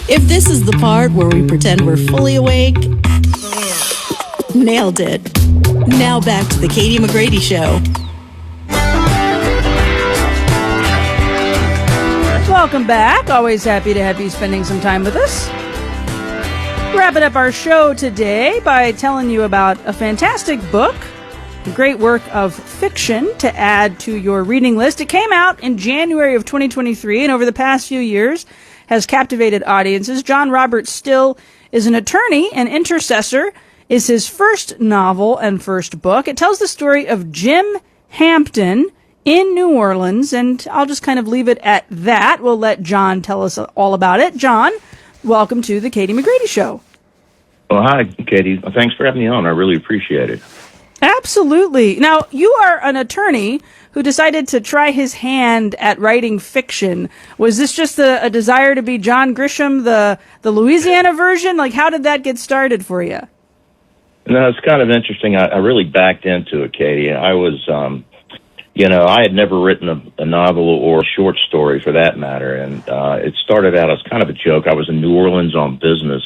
If this is the part where we pretend we're fully awake, nailed it. Now back to the Katie McGrady Show. Welcome back. Always happy to have you spending some time with us. Wrapping up our show today by telling you about a fantastic book, a great work of fiction to add to your reading list. It came out in January of 2023, and over the past few years has captivated audiences. John Robert Still is an attorney and intercessor, is his first novel and first book. It tells the story of Jim Hampton in New Orleans, and I'll just kind of leave it at that. We'll let John tell us all about it. John, welcome to the Katie McGrady Show. Well, hi, Katie. Thanks for having me on. I really appreciate it. Absolutely. Now, you are an attorney who decided to try his hand at writing fiction. Was this just a desire to be John Grisham, the Louisiana version? Like, how did that get started for you? No, it's kind of interesting. I really backed into it, Katie. I was, I had never written a novel or a short story for that matter. And it started out as kind of a joke. I was in New Orleans on business,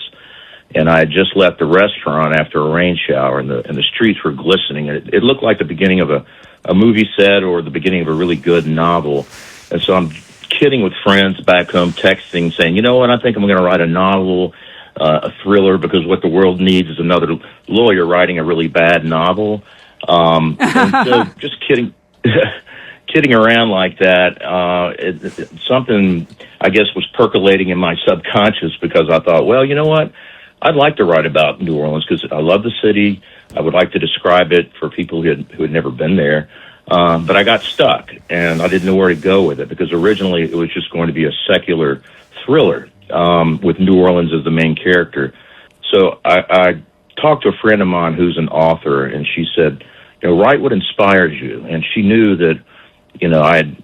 and I had just left the restaurant after a rain shower, and the streets were glistening. It looked like the beginning of a movie set or the beginning of a really good novel. And so I'm kidding with friends back home, texting, saying, you know what, I think I'm going to write a novel, a thriller, because what the world needs is another lawyer writing a really bad novel. And so just kidding around like that. Something, I guess, was percolating in my subconscious, because I thought, well, you know what? I'd like to write about New Orleans because I love the city. I would like to describe it for people who had never been there. But I got stuck, and I didn't know where to go with it, because originally it was just going to be a secular thriller with New Orleans as the main character. So I talked to a friend of mine who's an author, and she said, write what inspires you. And she knew that,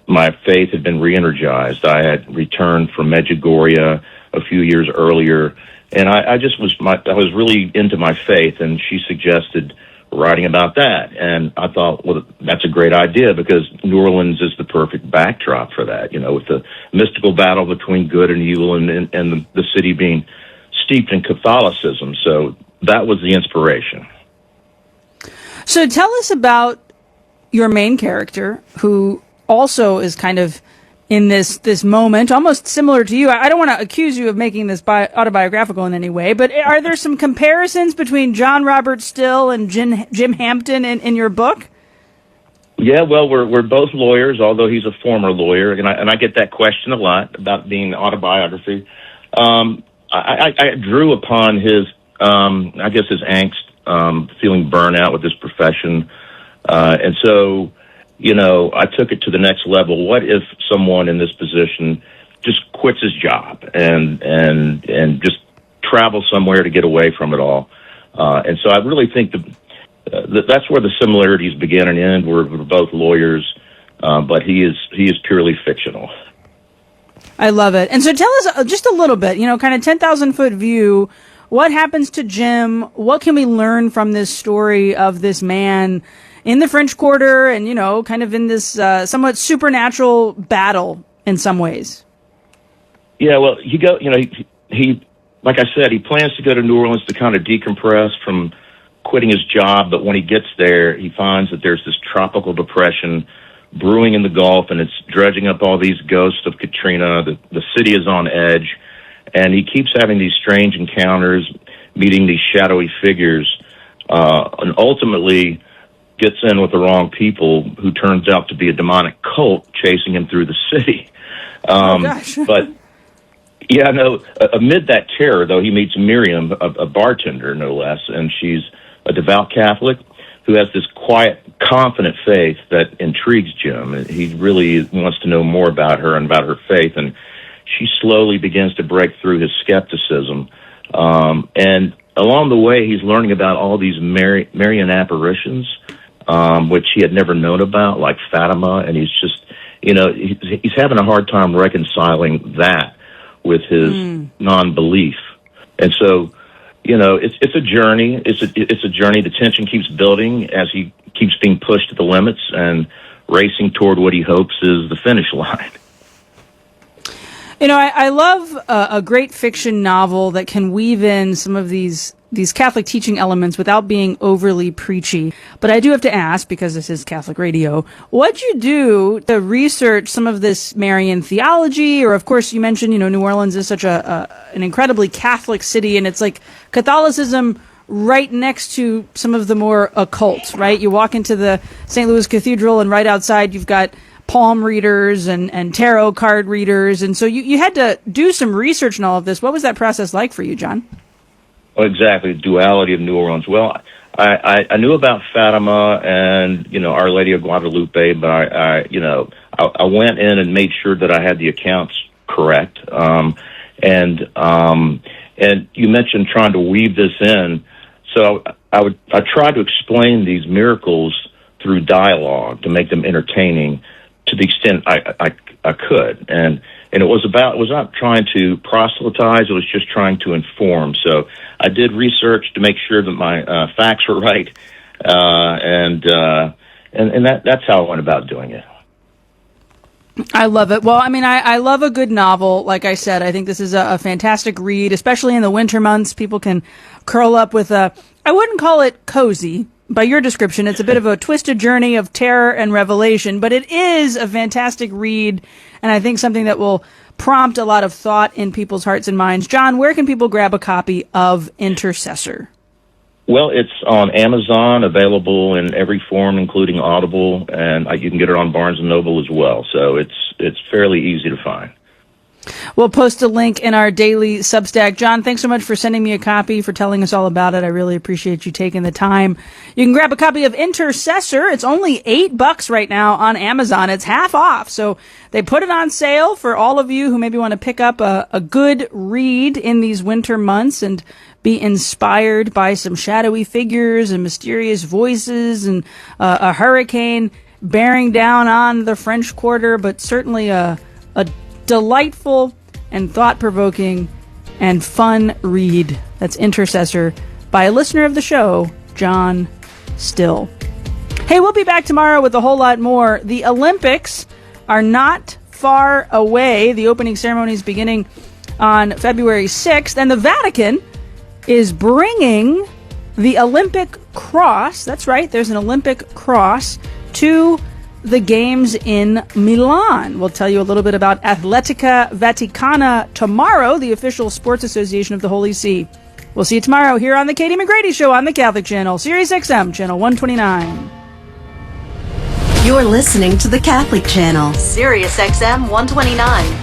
my faith had been re-energized. I had returned from Medjugorje a few years earlier, and I was really into my faith, and she suggested writing about that. And I thought, well, that's a great idea, because New Orleans is the perfect backdrop for that, with the mystical battle between good and evil, and the city being steeped in Catholicism. So that was the inspiration. So tell us about your main character, who also is kind of in this moment, almost similar to you. I don't want to accuse you of making this autobiographical in any way, but are there some comparisons between John Robert Still and Jim Hampton in your book? Yeah, well, we're both lawyers, although he's a former lawyer, and I get that question a lot about being autobiography. I drew upon his angst, feeling burnout with his profession, and so, I took it to the next level. What if someone in this position just quits his job and just travels somewhere to get away from it all? And so I really think that's where the similarities begin and end. We're both lawyers, but he is purely fictional. I love it. And so tell us just a little bit, kind of 10,000-foot view. What happens to Jim? What can we learn from this story of this man in the French Quarter and, kind of in this somewhat supernatural battle in some ways? Yeah, well, he like I said, he plans to go to New Orleans to kind of decompress from quitting his job. But when he gets there, he finds that there's this tropical depression brewing in the Gulf, and it's dredging up all these ghosts of Katrina. The city is on edge, and he keeps having these strange encounters, meeting these shadowy figures, and ultimately gets in with the wrong people, who turns out to be a demonic cult chasing him through the city. But yeah, no. Amid that terror, though, he meets Miriam, a bartender, no less, and she's a devout Catholic who has this quiet, confident faith that intrigues Jim. He really wants to know more about her and about her faith, and she slowly begins to break through his skepticism. And along the way, he's learning about all these Marian apparitions, which he had never known about, like Fatima, and he's just, he's having a hard time reconciling that with his non-belief. And so, it's a journey. It's a journey. The tension keeps building as he keeps being pushed to the limits and racing toward what he hopes is the finish line. You know, I love a great fiction novel that can weave in some of these Catholic teaching elements without being overly preachy. But I do have to ask, because this is Catholic radio, what'd you do to research some of this Marian theology? Or, of course, you mentioned, New Orleans is such an incredibly Catholic city, and it's like Catholicism right next to some of the more occult, right? You walk into the St. Louis Cathedral, and right outside you've got palm readers and tarot card readers. And so you had to do some research in all of this. What was that process like for you, John? Oh, exactly, the duality of New Orleans. Well, I knew about Fatima and, Our Lady of Guadalupe, but I went in and made sure that I had the accounts correct. And you mentioned trying to weave this in. So I tried to explain these miracles through dialogue to make them entertaining to the extent I could. And it was not trying to proselytize, it was just trying to inform. So I did research to make sure that my facts were right, and that's how I went about doing it. I love it. Well, I mean, I love a good novel. Like I said, I think this is a fantastic read, especially in the winter months. People can curl up with I wouldn't call it cozy. By your description, it's a bit of a twisted journey of terror and revelation, but it is a fantastic read, and I think something that will prompt a lot of thought in people's hearts and minds. John, where can people grab a copy of Intercessor? Well, it's on Amazon, available in every form, including Audible, and you can get it on Barnes & Noble as well, so it's fairly easy to find. We'll post a link in our daily Substack. John, thanks so much for sending me a copy, for telling us all about it. I really appreciate you taking the time. You can grab a copy of Intercessor. It's only $8 right now on Amazon. It's half off. So they put it on sale for all of you who maybe want to pick up a good read in these winter months and be inspired by some shadowy figures and mysterious voices and a hurricane bearing down on the French Quarter, but certainly a delightful and thought-provoking and fun read. That's Intercessor by a listener of the show, John Still. Hey, we'll be back tomorrow with a whole lot more. The Olympics are not far away. The opening ceremony is beginning on February 6th, and the Vatican is bringing the Olympic cross. That's right, there's an Olympic cross to the games in Milan. We'll tell you a little bit about Atletica Vaticana tomorrow, the official sports association of the Holy See. We'll see you tomorrow here on the Katie McGrady Show on the Catholic Channel, Sirius XM, Channel 129. You're listening to the Catholic Channel, Sirius XM 129.